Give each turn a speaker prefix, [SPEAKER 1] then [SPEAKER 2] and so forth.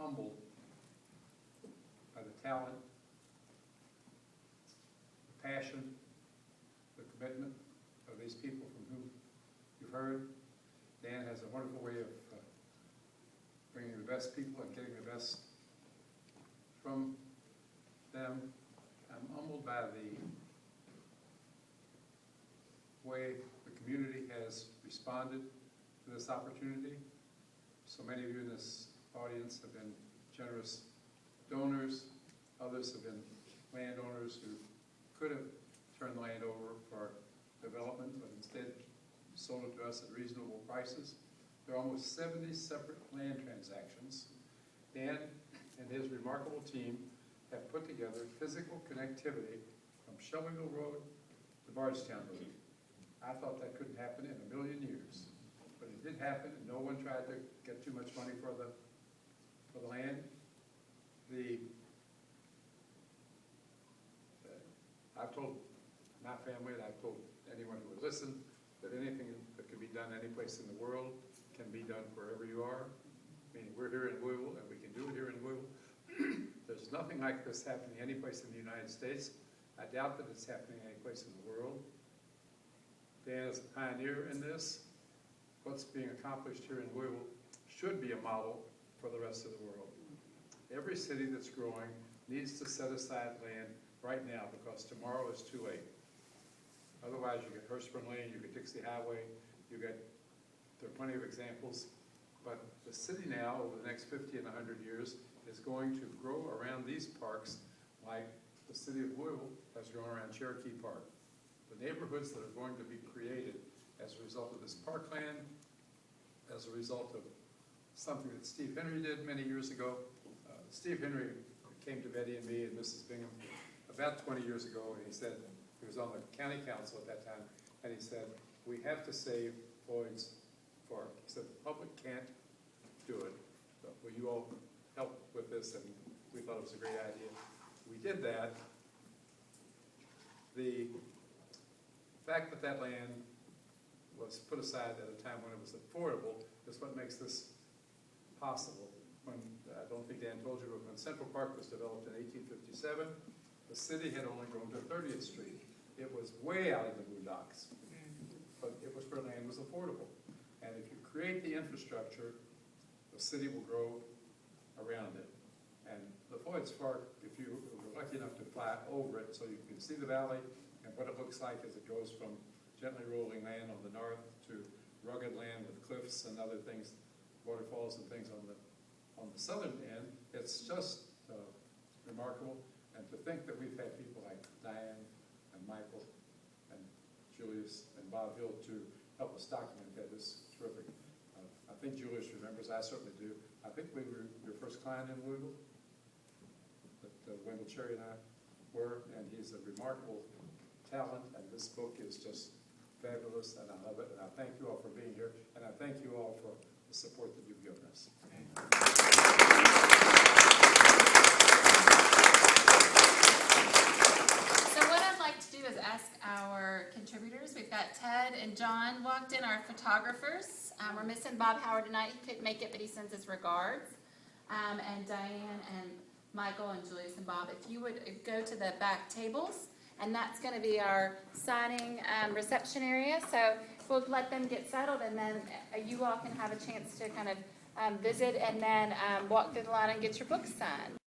[SPEAKER 1] humbled by the talent, the passion, the commitment of these people from whom you've heard. Dan has a wonderful way of bringing the best people and getting the best from them. I'm humbled by the way the community has responded to this opportunity. So many of you in this audience have been generous donors. Others have been landowners who could have turned the land over for development, but instead sold it to us at reasonable prices. There are almost 70 separate land transactions. Dan and his remarkable team have put together physical connectivity from Shelbyville Road to Bardstown Road. I thought that couldn't happen in a million years, but it did happen, and no one tried to get too much money for the land. I've told my family, and I've told anyone who would listen, that anything that can be done any place in the world can be done wherever you are. I mean, we're here in Louisville, and we can do it here in Louisville. There's nothing like this happening any place in the United States. I doubt that it's happening any place in the world. Dan is a pioneer in this. What's being accomplished here in Louisville should be a model for the rest of the world. Every city that's growing needs to set aside land right now, because tomorrow is too late. Otherwise, you get Hurstburn Lane, you get Dixie Highway, there are plenty of examples, but the city now, over the next 50 and 100 years, is going to grow around these parks like the city of Louisville has grown around Cherokee Park. The neighborhoods that are going to be created as a result of this parkland, as a result of something that Steve Henry did many years ago. Steve Henry came to Betty and me and Mrs. Bingham about 20 years ago, and he said, he was on the county council at that time, and he said, we have to save Floyd's Park. He said, the public can't do it, but will you all help with this? And we thought it was a great idea. We did that. The fact that that land was put aside at a time when it was affordable is what makes this possible. When, I don't think Dan told you, but when Central Park was developed in 1857, the city had only grown to 30th Street. It was way out in the boondocks, but it was where land was affordable. And if you create the infrastructure, the city will grow around it. And the Floyd's Park, if you were lucky enough to fly over it so you can see the valley and what it looks like as it goes from gently rolling land on the north to rugged land with cliffs and other things, waterfalls and things on the southern end, it's just remarkable. And to think that we've had people like Diane and Michael and Julius and Bob Hill to help us document that is terrific. I think Julius remembers, I certainly do. I think we were your first client in Louisville, that Wendell Cherry and I were, and he's a remarkable talent, and this book is just fabulous, and I love it, and I thank you all for being here, and I thank you all for the support that you've given us.
[SPEAKER 2] Is ask our contributors. We've got Ted and John walked in, our photographers. We're missing Bob Howard tonight. He couldn't make it, but he sends his regards. And Diane and Michael and Julius and Bob, if you would go to the back tables, and that's going to be our signing reception area. So we'll let them get settled, and then you all can have a chance to kind of visit and then walk through the line and get your books signed.